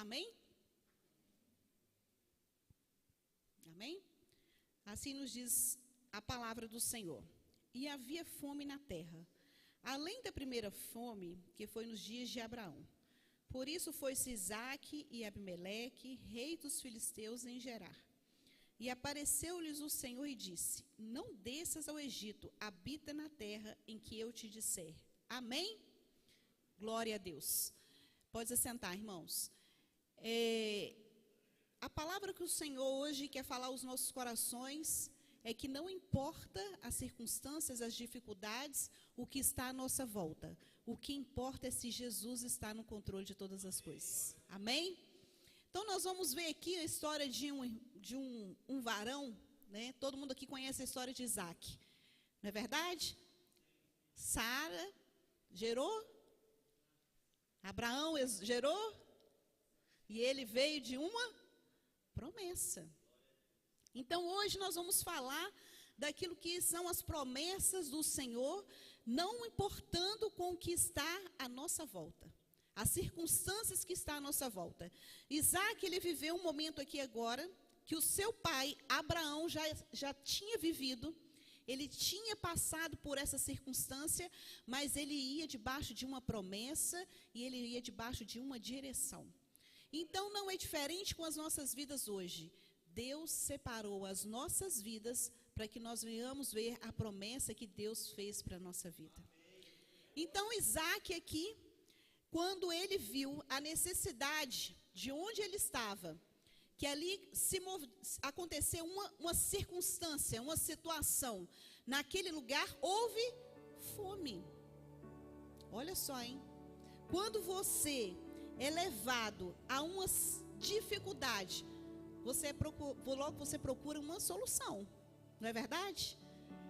Amém? Amém? Assim nos diz a palavra do Senhor. E havia fome na terra, além da primeira fome, que foi nos dias de Abraão. Por isso foi-se Isaque e Abimeleque, rei dos filisteus, em Gerar. E apareceu-lhes o Senhor e disse: não desças ao Egito, habita na terra em que eu te disser. Amém? Glória a Deus. Pode se sentar, irmãos. A palavra que o Senhor hoje quer falar aos nossos corações é que não importa as circunstâncias, as dificuldades, o que está à nossa volta. O que importa é se Jesus está no controle de todas as coisas. Amém? Então, nós vamos ver aqui a história de um varão, né? Todo mundo aqui conhece a história de Isaque. Não é verdade? Sara gerou, Abraão gerou, e ele veio de uma promessa. Então, hoje nós vamos falar daquilo que são as promessas do Senhor, não importando com o que está à nossa volta, as circunstâncias que estão à nossa volta. Isaque, ele viveu um momento aqui agora, que o seu pai, Abraão, já tinha vivido, ele tinha passado por essa circunstância, mas ele ia debaixo de uma promessa, e ele ia debaixo de uma direção. Então, não é diferente com as nossas vidas hoje. Deus separou as nossas vidas para que nós venhamos ver a promessa que Deus fez para a nossa vida. Então, Isaque aqui, quando ele viu a necessidade de onde ele estava, que ali aconteceu uma circunstância, uma situação, naquele lugar houve fome. Olha só, hein? Quando você é levado a uma dificuldade, logo você procura uma solução, não é verdade?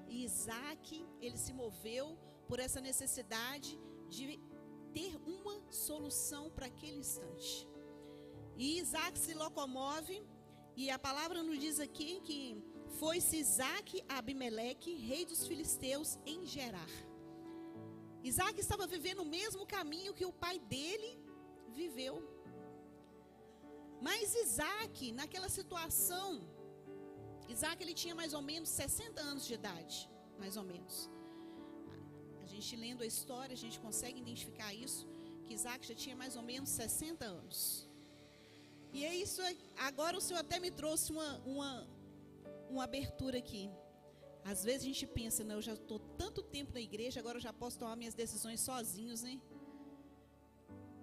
E Isaque, ele se moveu por essa necessidade de ter uma solução para aquele instante. E Isaque se locomove, e a palavra nos diz aqui que foi-se Isaque a Abimeleque, rei dos filisteus, em Gerar. Isaque estava vivendo o mesmo caminho que o pai dele viveu. Mas Isaque, naquela situação, Isaque, ele tinha mais ou menos 60 anos de idade, mais ou menos. A gente lendo a história, a gente consegue identificar isso, que Isaque já tinha mais ou menos 60 anos. E é isso, agora o Senhor até me trouxe uma abertura aqui. Às vezes a gente pensa, não, eu já estou tanto tempo na igreja, agora eu já posso tomar minhas decisões sozinhos, né?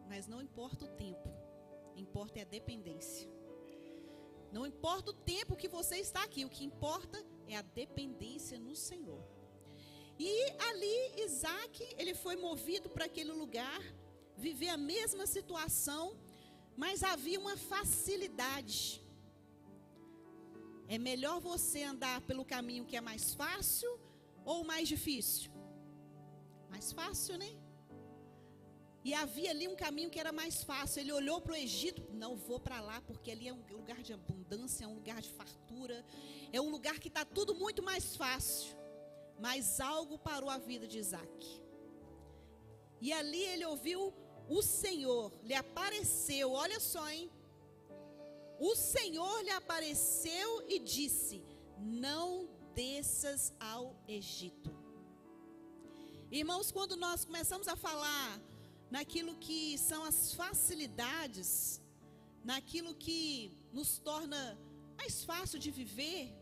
Mas não importa o tempo. Importa é a dependência. Não importa o tempo que você está aqui, o que importa é a dependência no Senhor. E ali Isaque, ele foi movido para aquele lugar, viver a mesma situação, mas havia uma facilidade. É melhor você andar pelo caminho que é mais fácil ou mais difícil? Mais fácil, né? E havia ali um caminho que era mais fácil. Ele olhou para o Egito, não vou para lá, porque ali é um lugar de abundância, é um lugar de fartura, é um lugar que está tudo muito mais fácil. Mas algo parou a vida de Isaque. E ali ele ouviu o Senhor, lhe apareceu, olha só, hein? O Senhor lhe apareceu e disse: não desças ao Egito. Irmãos, quando nós começamos a falar naquilo que são as facilidades, naquilo que nos torna mais fácil de viver,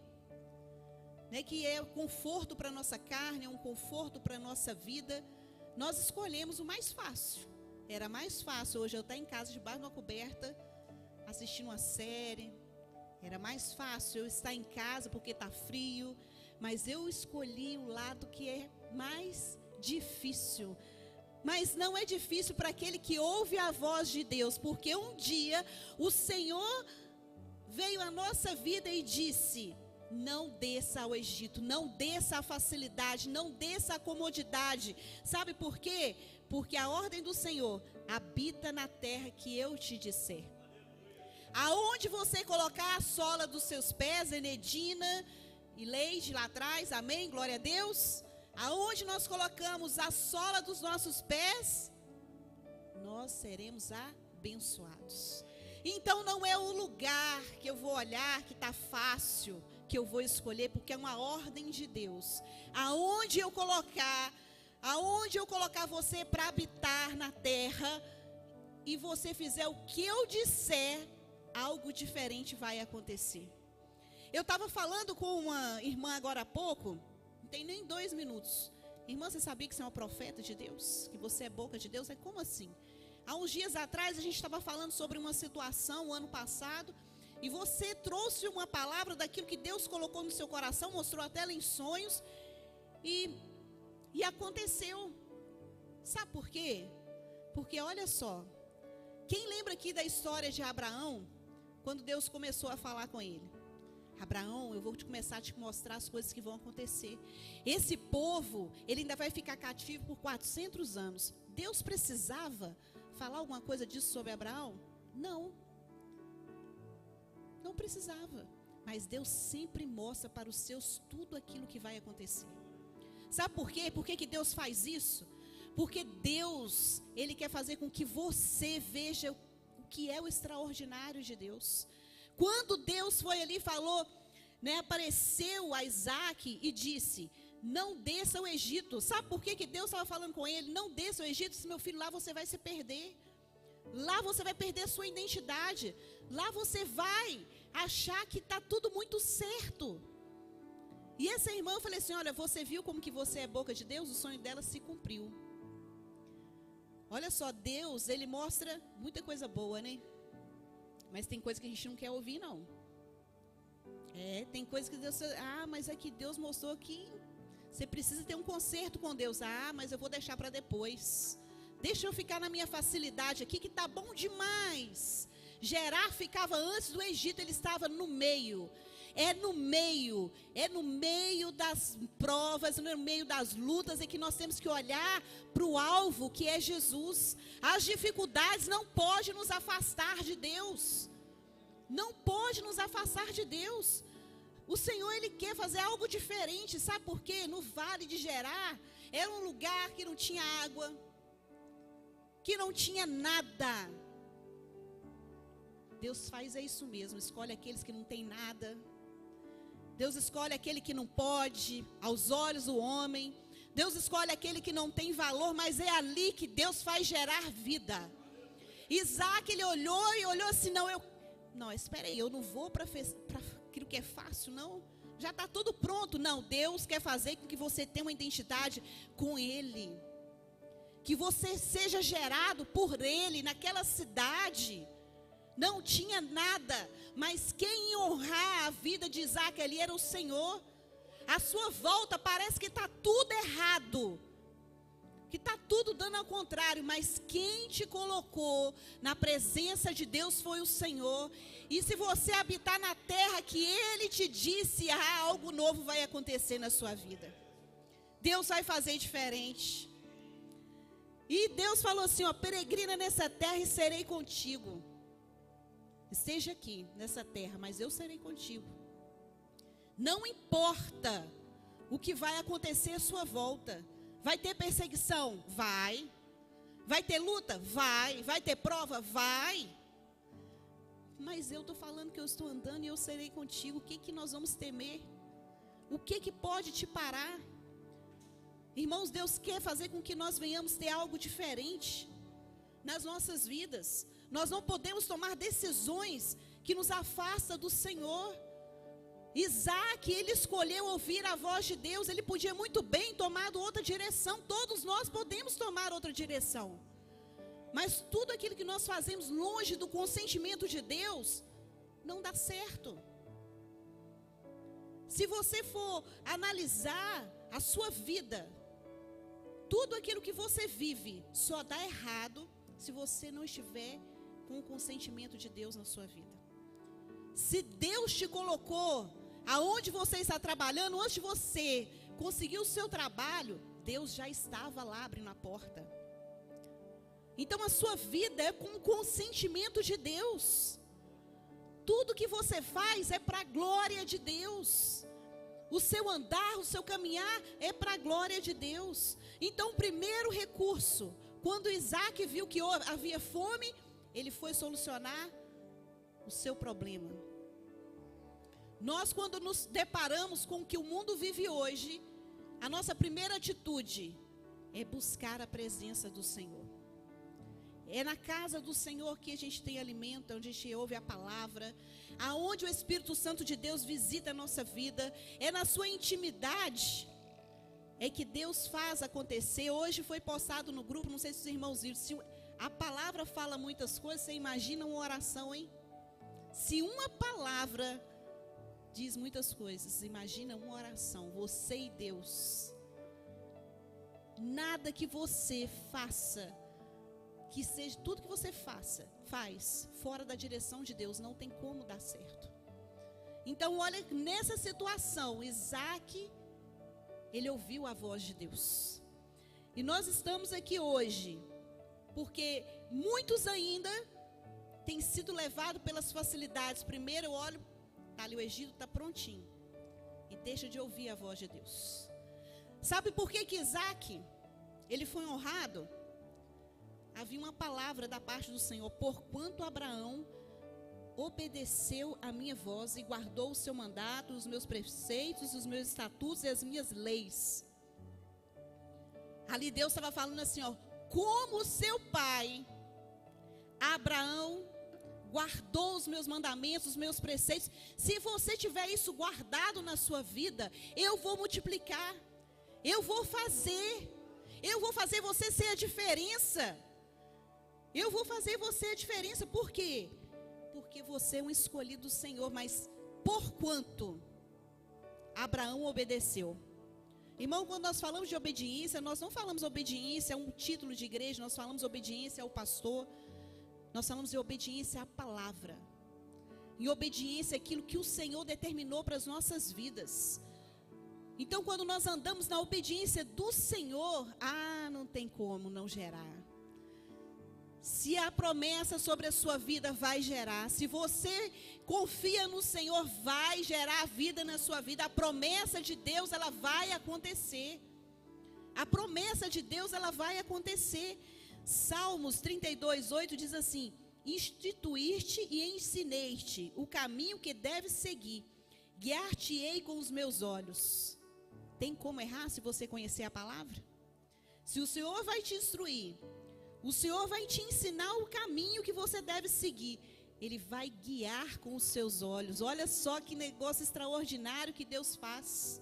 né, que é o conforto para a nossa carne, é um conforto para a nossa vida, nós escolhemos o mais fácil. Era mais fácil hoje eu estar em casa debaixo de uma coberta, assistindo uma série. Era mais fácil eu estar em casa porque está frio, mas eu escolhi o lado que é mais difícil. Mas não é difícil para aquele que ouve a voz de Deus, porque um dia o Senhor veio à nossa vida e disse: não desça ao Egito, não desça a facilidade, não desça a comodidade. Sabe por quê? Porque a ordem do Senhor: habita na terra que eu te disser. Aonde você colocar a sola dos seus pés, Enedina e Leide lá atrás, amém, glória a Deus. Aonde nós colocamos a sola dos nossos pés, nós seremos abençoados. Então não é o lugar que eu vou olhar que está fácil, que eu vou escolher, porque é uma ordem de Deus. Aonde eu colocar você para habitar na terra, e você fizer o que eu disser, algo diferente vai acontecer. Eu estava falando com uma irmã agora há pouco, não tem nem 2 minutos. Irmã, você sabia que você é uma profeta de Deus? Que você é boca de Deus? É como assim? Há uns dias atrás a gente estava falando sobre uma situação, o ano passado, e você trouxe uma palavra daquilo que Deus colocou no seu coração, mostrou até ela em sonhos, e aconteceu. Sabe por quê? Porque olha só, quem lembra aqui da história de Abraão, quando Deus começou a falar com ele? Abraão, eu vou começar a te mostrar as coisas que vão acontecer. Esse povo, ele ainda vai ficar cativo por 400 anos. Deus precisava falar alguma coisa disso sobre Abraão? Não. Não precisava. Mas Deus sempre mostra para os seus tudo aquilo que vai acontecer. Sabe por quê? Por que Deus faz isso? Porque Deus, Ele quer fazer com que você veja o que é o extraordinário de Deus. Quando Deus foi ali e falou, apareceu a Isaac e disse, não desça ao Egito. Sabe por que Deus estava falando com ele? Não desça ao Egito, se meu filho, lá você vai se perder. Lá você vai perder a sua identidade. Lá você vai achar que está tudo muito certo. E essa irmã, eu falei assim, olha, você viu como que você é boca de Deus? O sonho dela se cumpriu. Olha só, Deus, Ele mostra muita coisa boa, né? Mas tem coisa que a gente não quer ouvir, não. Tem coisa que Deus... mas é que Deus mostrou que você precisa ter um conserto com Deus. Mas eu vou deixar para depois. Deixa eu ficar na minha facilidade aqui, que tá bom demais. Gerar ficava antes do Egito, ele estava no meio. É no meio das provas, no meio das lutas, é que nós temos que olhar para o alvo, que é Jesus. As dificuldades não podem nos afastar de Deus. Não pode nos afastar de Deus. O Senhor, Ele quer fazer algo diferente, sabe por quê? No Vale de Gerar, era um lugar que não tinha água, que não tinha nada. Deus faz isso mesmo, escolhe aqueles que não têm nada. Deus escolhe aquele que não pode, aos olhos do homem. Deus escolhe aquele que não tem valor, mas é ali que Deus faz gerar vida. Isaac, ele olhou assim, não, espera aí, eu não vou para aquilo que é fácil, não. Já está tudo pronto. Não, Deus quer fazer com que você tenha uma identidade com Ele. Que você seja gerado por Ele naquela cidade. Não tinha nada, mas quem ia honrar a vida de Isaac ali era o Senhor. À sua volta parece que está tudo errado, que está tudo dando ao contrário, mas quem te colocou na presença de Deus foi o Senhor. E se você habitar na terra que Ele te disse, algo novo vai acontecer na sua vida. Deus vai fazer diferente. E Deus falou assim, peregrina nessa terra e serei contigo. Esteja aqui nessa terra, mas eu serei contigo. Não importa o que vai acontecer à sua volta. Vai ter perseguição? Vai. Vai ter luta? Vai. Vai ter prova? Vai. Mas eu estou falando que eu estou andando e eu serei contigo. O que nós vamos temer? O que pode te parar? Irmãos, Deus quer fazer com que nós venhamos ter algo diferente nas nossas vidas. Nós não podemos tomar decisões que nos afastam do Senhor. Isaac, ele escolheu ouvir a voz de Deus. Ele podia muito bem tomar outra direção. Todos nós podemos tomar outra direção. Mas tudo aquilo que nós fazemos longe do consentimento de Deus, não dá certo. Se você for analisar a sua vida, tudo aquilo que você vive só dá errado se você não estiver com o consentimento de Deus na sua vida. Se Deus te colocou aonde você está trabalhando, antes de você conseguir o seu trabalho, Deus já estava lá abrindo a porta. Então a sua vida é com o consentimento de Deus. Tudo que você faz é para a glória de Deus. O seu andar, o seu caminhar é para a glória de Deus. Então o primeiro recurso, quando Isaac viu que havia fome, ele foi solucionar o seu problema. Nós, quando nos deparamos com o que o mundo vive hoje, a nossa primeira atitude é buscar a presença do Senhor. É na casa do Senhor que a gente tem alimento, onde a gente ouve a palavra, aonde o Espírito Santo de Deus visita a nossa vida. É na sua intimidade é que Deus faz acontecer. Hoje foi postado no grupo, não sei se os irmãos viram, se a palavra fala muitas coisas, você imagina uma oração, hein? Se uma palavra diz muitas coisas, imagina uma oração, você e Deus. Nada que você faça, que seja, tudo que você faz fora da direção de Deus, não tem como dar certo. Então olha, nessa situação, Isaac, ele ouviu a voz de Deus. E nós estamos aqui hoje, porque muitos ainda têm sido levados pelas facilidades. Primeiro eu olho, tá ali o Egito, está prontinho, e deixa de ouvir a voz de Deus. Sabe por que Isaac, ele foi honrado? Havia uma palavra da parte do Senhor: porquanto Abraão obedeceu a minha voz e guardou o seu mandato, os meus preceitos, os meus estatutos e as minhas leis. Ali Deus estava falando assim, ó, como seu pai Abraão guardou os meus mandamentos, os meus preceitos. Se você tiver isso guardado na sua vida, eu vou multiplicar, eu vou fazer você ser a diferença. Eu vou fazer você a diferença. Por quê? Porque você é um escolhido do Senhor. Mas porquanto Abraão obedeceu. Irmão, quando nós falamos de obediência, nós não falamos obediência a um título de igreja, nós falamos obediência ao pastor, nós falamos de obediência à palavra, e obediência àquilo que o Senhor determinou para as nossas vidas. Então, quando nós andamos na obediência do Senhor, não tem como não gerar. Se a promessa sobre a sua vida vai gerar, se você confia no Senhor, vai gerar vida na sua vida. A promessa de Deus, ela vai acontecer. A promessa de Deus, ela vai acontecer. Salmos 32:8 diz assim: instituíste e ensinei-te o caminho que deves seguir, guiar-te-ei com os meus olhos. Tem como errar se você conhecer a palavra? Se o Senhor vai te instruir, o Senhor vai te ensinar o caminho que você deve seguir, Ele vai guiar com os seus olhos. Olha só que negócio extraordinário que Deus faz.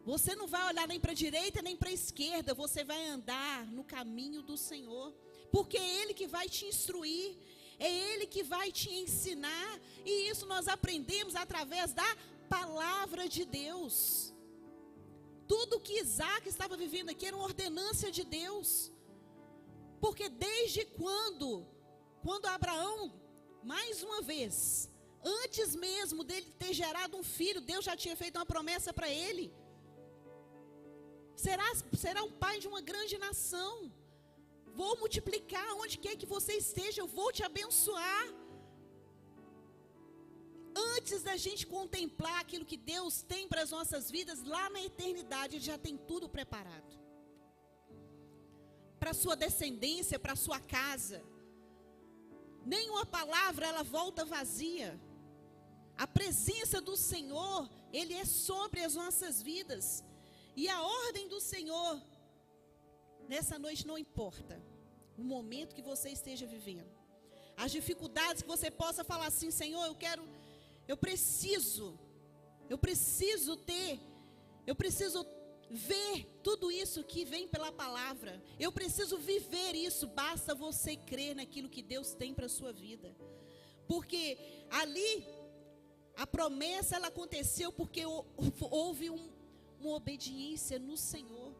Você não vai olhar nem para a direita nem para a esquerda, você vai andar no caminho do Senhor, porque é Ele que vai te instruir, é Ele que vai te ensinar, e isso nós aprendemos através da palavra de Deus. Tudo que Isaac estava vivendo aqui era uma ordenância de Deus, porque desde quando Abraão, mais uma vez, antes mesmo dele ter gerado um filho, Deus já tinha feito uma promessa para ele. Será um pai de uma grande nação. Vou multiplicar onde quer que você esteja, eu vou te abençoar. Antes da gente contemplar aquilo que Deus tem para as nossas vidas, lá na eternidade, Ele já tem tudo preparado. Para a sua descendência, para a sua casa. Nenhuma palavra ela volta vazia. A presença do Senhor, Ele é sobre as nossas vidas. E a ordem do Senhor, nessa noite, não importa o momento que você esteja vivendo, as dificuldades que você possa falar assim: Senhor, eu preciso ver tudo isso que vem pela palavra, eu preciso viver isso. Basta você crer naquilo que Deus tem para a sua vida, porque ali a promessa ela aconteceu porque houve uma obediência no Senhor,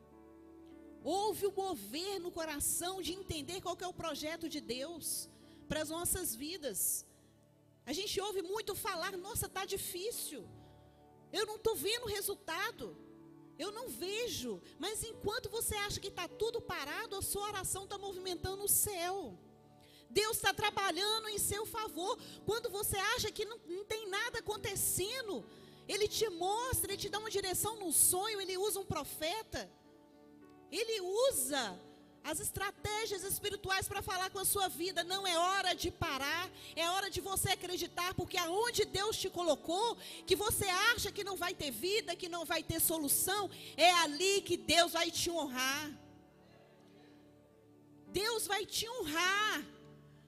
houve o mover no coração de entender qual que é o projeto de Deus para as nossas vidas. A gente ouve muito falar: nossa, está difícil, eu não estou vendo resultado, eu não vejo. Mas enquanto você acha que está tudo parado, a sua oração está movimentando o céu. Deus está trabalhando em seu favor. Quando você acha que não tem nada acontecendo, Ele te mostra, Ele te dá uma direção no sonho, Ele usa um profeta, Ele usa as estratégias espirituais para falar com a sua vida. Não é hora de parar, é hora de você acreditar, porque aonde Deus te colocou, que você acha que não vai ter vida, que não vai ter solução, é ali que Deus vai te honrar. Deus vai te honrar.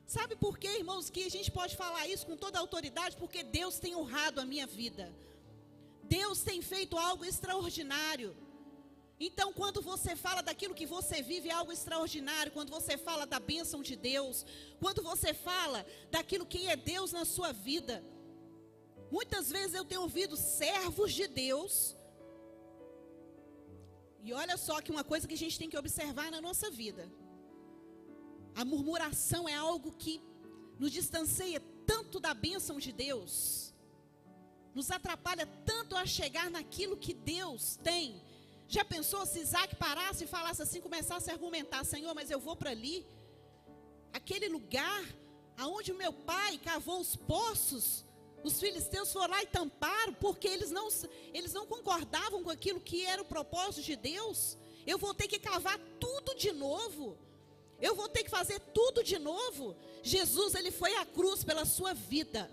Sabe por quê, irmãos, que a gente pode falar isso com toda a autoridade? Porque Deus tem honrado a minha vida. Deus tem feito algo extraordinário. Então, quando você fala daquilo que você vive, é algo extraordinário. Quando você fala da bênção de Deus, quando você fala daquilo que é Deus na sua vida. Muitas vezes eu tenho ouvido servos de Deus. E olha só que uma coisa que a gente tem que observar na nossa vida. A murmuração é algo que nos distancia tanto da bênção de Deus. Nos atrapalha tanto a chegar naquilo que Deus tem. Já pensou se Isaac parasse e falasse assim, começasse a argumentar: Senhor, mas eu vou para ali, aquele lugar aonde o meu pai cavou os poços, os filisteus foram lá e tamparam, porque eles não concordavam com aquilo que era o propósito de Deus. Eu vou ter que cavar tudo de novo, eu vou ter que fazer tudo de novo. Jesus, ele foi à cruz pela sua vida.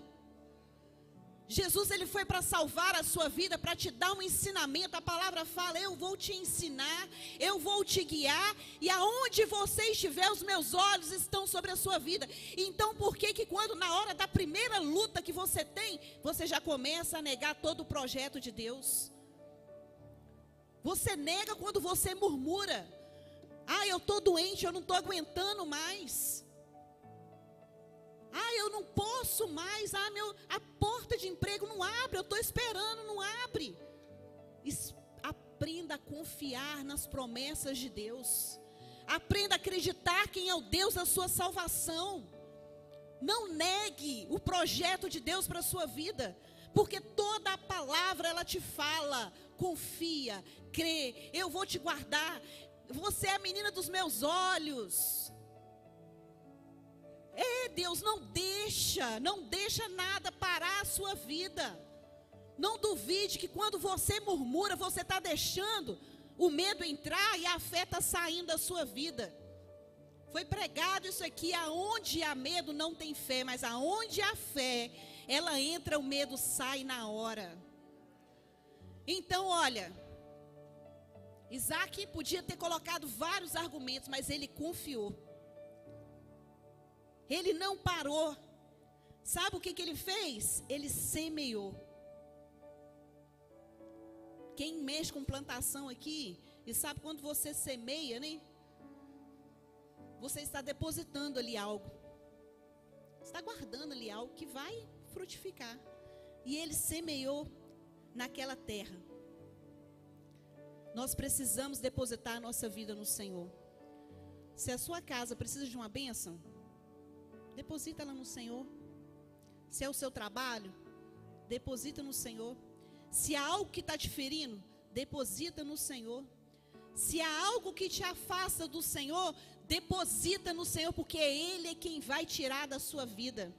Jesus, ele foi para salvar a sua vida, para te dar um ensinamento. A palavra fala: eu vou te ensinar, eu vou te guiar, e aonde você estiver, os meus olhos estão sobre a sua vida. Então, por que quando na hora da primeira luta que você tem, você já começa a negar todo o projeto de Deus? Você nega quando você murmura: ah, eu estou doente, eu não estou aguentando mais. Ah, eu não posso mais. Ah, a porta de emprego não abre, eu estou esperando, não abre. Aprenda a confiar nas promessas de Deus. Aprenda a acreditar quem é o Deus da sua salvação. Não negue o projeto de Deus para a sua vida, porque toda a palavra ela te fala: confia, crê, eu vou te guardar. Você é a menina dos meus olhos. Deus não deixa nada parar a sua vida. Não duvide que quando você murmura, você está deixando o medo entrar e a fé está saindo da sua vida. Foi pregado isso aqui: aonde há medo não tem fé, mas aonde há fé, ela entra, o medo sai na hora. Então, olha, Isaac podia ter colocado vários argumentos, mas ele confiou. Ele não parou. Sabe o que ele fez? Ele semeou. Quem mexe com plantação aqui, e sabe quando você semeia, né? Você está depositando ali algo. Você está guardando ali algo que vai frutificar. E ele semeou naquela terra. Nós precisamos depositar a nossa vida no Senhor. Se a sua casa precisa de uma bênção, deposita ela no Senhor. Se é o seu trabalho, deposita no Senhor. Se há algo que está te ferindo, deposita no Senhor. Se há algo que te afasta do Senhor, deposita no Senhor, porque Ele é quem vai tirar da sua vida.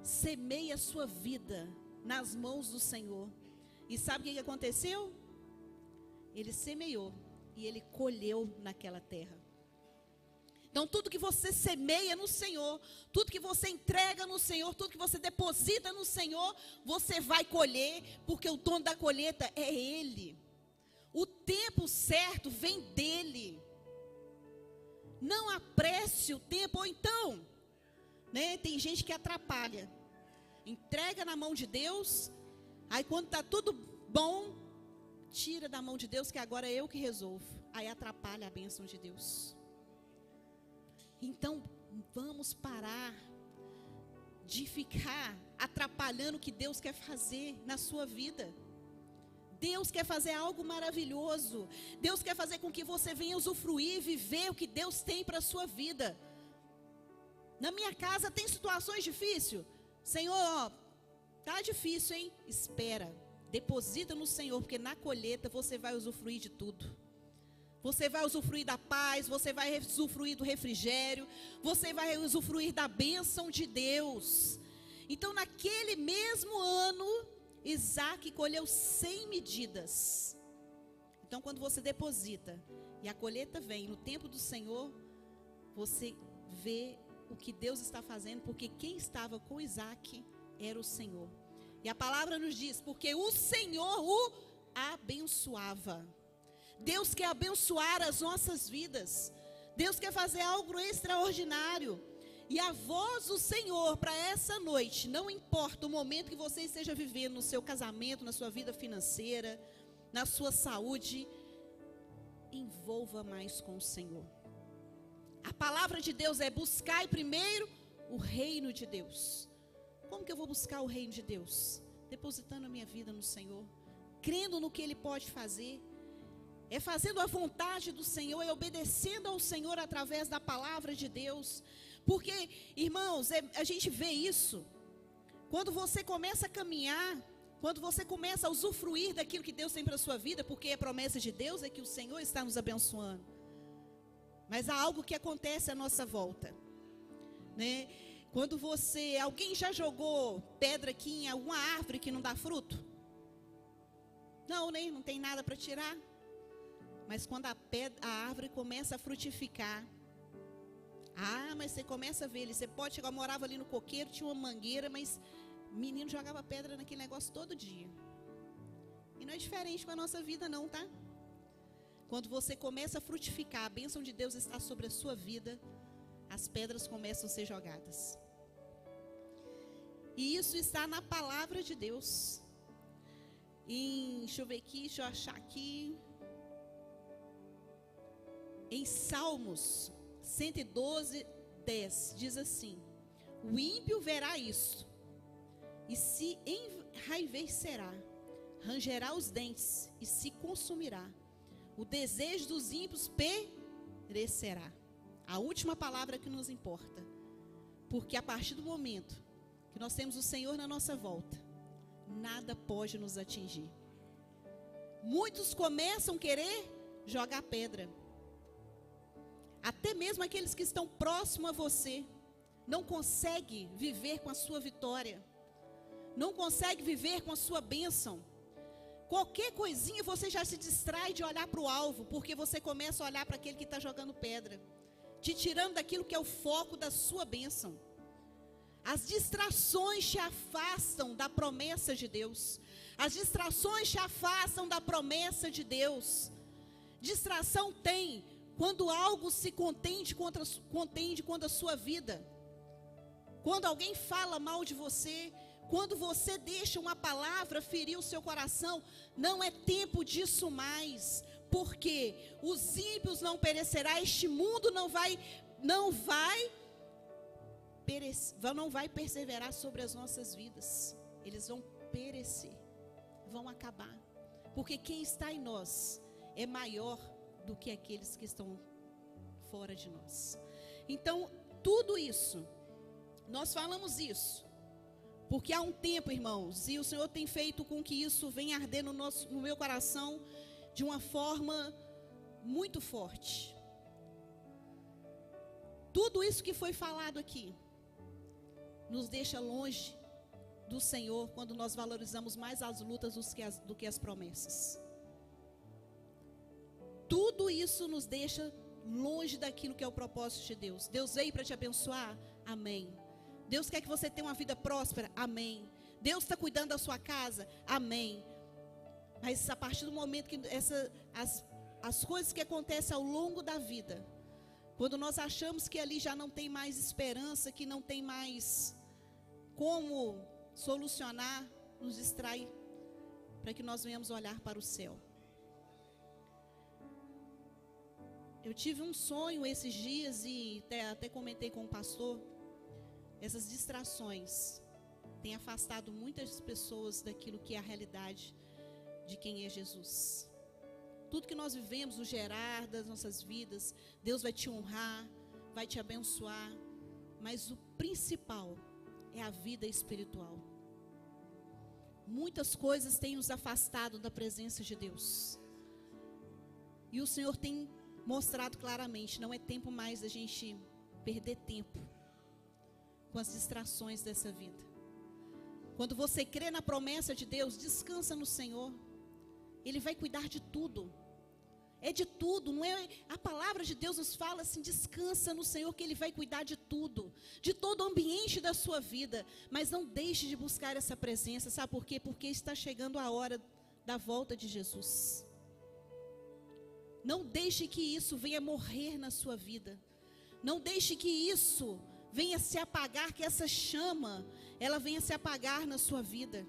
Semeia a sua vida nas mãos do Senhor. E sabe o que aconteceu? Ele semeou e ele colheu naquela terra. Então, tudo que você semeia no Senhor, tudo que você entrega no Senhor, tudo que você deposita no Senhor, você vai colher, porque o dono da colheita é Ele. O tempo certo vem dEle. Não apresse o tempo, ou então, né, tem gente que atrapalha. Entrega na mão de Deus, aí quando está tudo bom, tira da mão de Deus, que agora é eu que resolvo. Aí atrapalha a bênção de Deus. Então, vamos parar de ficar atrapalhando o que Deus quer fazer na sua vida. Deus quer fazer algo maravilhoso. Deus quer fazer com que você venha usufruir, viver o que Deus tem para a sua vida. Na minha casa tem situações difíceis. Senhor, tá difícil, hein? Espera, deposita no Senhor, porque na colheita você vai usufruir de tudo. Você vai usufruir da paz, você vai usufruir do refrigério, você vai usufruir da bênção de Deus. Então, naquele mesmo ano, Isaac colheu 100 medidas. Então, quando você deposita, E a colheita vem. No tempo do Senhor, você vê o que Deus está fazendo, porque quem estava com Isaac era o Senhor. E a palavra nos diz, porque o Senhor o abençoava. Deus quer abençoar as nossas vidas. Deus quer fazer algo extraordinário. E a voz do Senhor para essa noite, não importa o momento que você esteja vivendo, no seu casamento, na sua vida financeira, na sua saúde, envolva mais com o Senhor. A palavra de Deus é: buscai primeiro o reino de Deus. Como que eu vou buscar o reino de Deus? Depositando a minha vida no Senhor, crendo no que Ele pode fazer. É fazendo a vontade do Senhor, é obedecendo ao Senhor através da palavra de Deus. Porque, irmãos, a gente vê isso. Quando você começa a caminhar, quando você começa a usufruir daquilo que Deus tem para a sua vida, porque a promessa de Deus é que o Senhor está nos abençoando. Mas há algo que acontece à nossa volta, né? Quando alguém já jogou pedra aqui em alguma árvore que não dá fruto? Não, né? Não tem nada para tirar. Mas quando a árvore começa a frutificar, mas você começa a ver, você pode chegar, eu morava ali no coqueiro, tinha uma mangueira, mas menino jogava pedra naquele negócio todo dia. E não é diferente com a nossa vida não, tá? Quando você começa a frutificar, a bênção de Deus está sobre a sua vida, as pedras começam a ser jogadas. E isso está na palavra de Deus. Deixa eu ver aqui, deixa eu achar aqui. Em Salmos 112, 10, diz assim: o ímpio verá isso, e se enraivecerá, rangerá os dentes, e se consumirá. O desejo dos ímpios perecerá. A última palavra que nos importa. Porque a partir do momento que nós temos o Senhor na nossa volta, nada pode nos atingir. Muitos começam a querer jogar pedra. Até mesmo aqueles que estão próximos a você não conseguem viver com a sua vitória, não conseguem viver com a sua bênção. Qualquer coisinha você já se distrai de olhar para o alvo, porque você começa a olhar para aquele que está jogando pedra, te tirando daquilo que é o foco da sua bênção. As distrações te afastam da promessa de Deus. As distrações te afastam da promessa de Deus. Distração tem quando algo se contende contra a sua vida. Quando alguém fala mal de você, quando você deixa uma palavra ferir o seu coração, não é tempo disso mais. Porque os ímpios não perecerá, este mundo não vai perseverar sobre as nossas vidas. Eles vão perecer, vão acabar. Porque quem está em nós é maior do que aqueles que estão fora de nós. Então, tudo isso, nós falamos isso, porque há um tempo, irmãos, e o Senhor tem feito com que isso venha arder no meu coração de uma forma muito forte. Tudo isso que foi falado aqui nos deixa longe do Senhor quando nós valorizamos mais as lutas do que as promessas. Tudo isso nos deixa longe daquilo que é o propósito de Deus. Deus veio para te abençoar? Amém. Deus quer que você tenha uma vida próspera? Amém. Deus está cuidando da sua casa? Amém. Mas a partir do momento que as coisas que acontecem ao longo da vida, quando nós achamos que ali já não tem mais esperança, que não tem mais como solucionar, nos distrai para que nós venhamos olhar para o céu. Eu tive um sonho esses dias e até comentei com o pastor. Essas distrações têm afastado muitas pessoas daquilo que é a realidade de quem é Jesus. Tudo que nós vivemos, o gerar das nossas vidas, Deus vai te honrar, vai te abençoar. Mas o principal é a vida espiritual. Muitas coisas têm nos afastado da presença de Deus. E o Senhor tem mostrado claramente, não é tempo mais da gente perder tempo com as distrações dessa vida. Quando você crê na promessa de Deus, descansa no Senhor. Ele vai cuidar de tudo. é de tudo, não é? A palavra de Deus nos fala assim: descansa no Senhor, que Ele vai cuidar de tudo, de todo o ambiente da sua vida. Mas não deixe de buscar essa presença, sabe por quê? Porque está chegando a hora da volta de Jesus. Não deixe que isso venha morrer na sua vida. Não deixe que isso venha se apagar, que essa chama, ela venha se apagar na sua vida.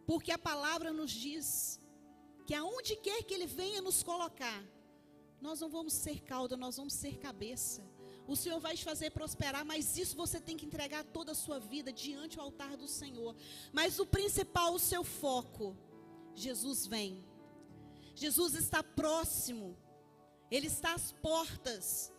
Porque a palavra nos diz que aonde quer que Ele venha nos colocar, nós não vamos ser cauda, nós vamos ser cabeça. O Senhor vai te fazer prosperar, mas isso você tem que entregar toda a sua vida diante do altar do Senhor. Mas o principal, o seu foco, Jesus vem. Jesus está próximo, Ele está às portas.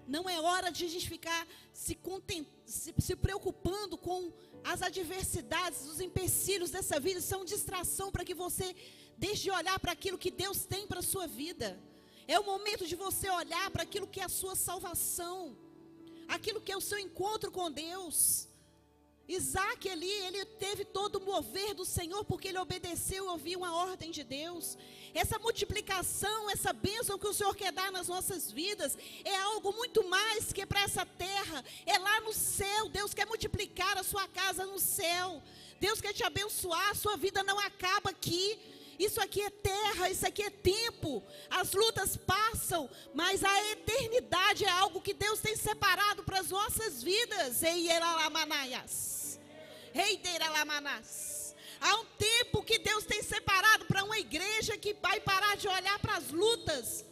Não é hora de a gente ficar se preocupando com as adversidades, os empecilhos dessa vida. Isso é uma distração para que você deixe de olhar para aquilo que Deus tem para a sua vida. É o momento de você olhar para aquilo que é a sua salvação, aquilo que é o seu encontro com Deus. Isaac ali, ele teve todo o mover do Senhor, porque ele obedeceu e ouviu uma ordem de Deus. Essa multiplicação, essa bênção que o Senhor quer dar nas nossas vidas, é algo muito mais que para essa terra, é lá no céu. Deus quer multiplicar a sua casa no céu, Deus quer te abençoar, a sua vida não acaba aqui. Isso aqui é terra, isso aqui é tempo. As lutas passam, mas a eternidade é algo que Deus tem separado para as nossas vidas. Há um tempo que Deus tem separado para uma igreja que vai parar de olhar para as lutas.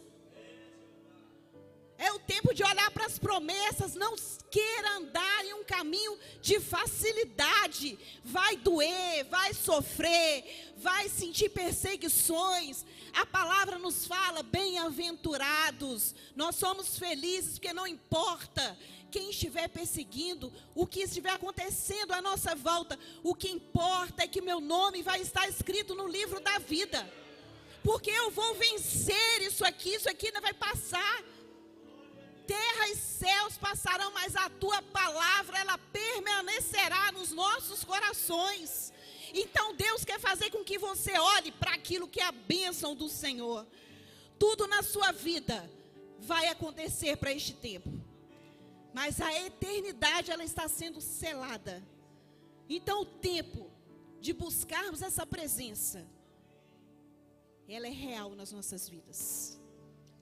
É o tempo de olhar para as promessas. Não queira andar em um caminho de facilidade. Vai doer, vai sofrer, vai sentir perseguições. A palavra nos fala: bem-aventurados. Nós somos felizes porque não importa quem estiver perseguindo, o que estiver acontecendo à nossa volta. O que importa é que meu nome vai estar escrito no livro da vida. Porque eu vou vencer isso aqui ainda vai passar. Terra e céus passarão, mas a tua palavra, ela permanecerá nos nossos corações. Então Deus quer fazer com que você olhe para aquilo que é a bênção do Senhor. Tudo na sua vida vai acontecer para este tempo, mas a eternidade, ela está sendo selada. Então o tempo de buscarmos essa presença, ela é real nas nossas vidas.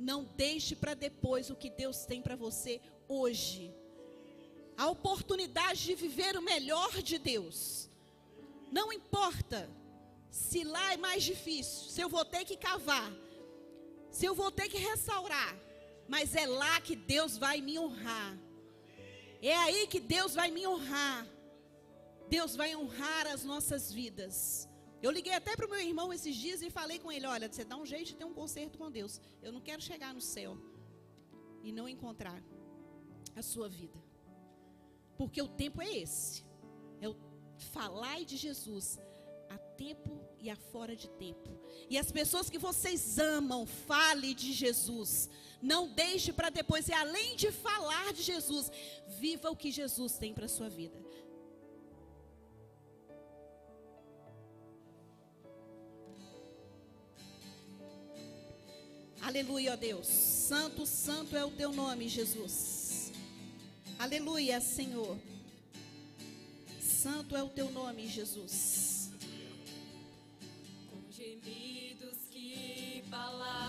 Não deixe para depois o que Deus tem para você hoje. A oportunidade de viver o melhor de Deus. Não importa se lá é mais difícil, se eu vou ter que cavar, se eu vou ter que restaurar, mas é lá que Deus vai me honrar. É aí que Deus vai me honrar. Deus vai honrar as nossas vidas. Eu liguei até para o meu irmão esses dias e falei com ele: olha, você dá um jeito de ter um concerto com Deus. Eu não quero chegar no céu e não encontrar a sua vida. Porque o tempo é esse. É o falar de Jesus a tempo e a fora de tempo. E as pessoas que vocês amam, fale de Jesus. Não deixe para depois. E além de falar de Jesus, viva o que Jesus tem para a sua vida. Aleluia, ó Deus. Santo, santo é o teu nome, Jesus. Aleluia, Senhor. Santo é o teu nome, Jesus. Com gemidos que palavras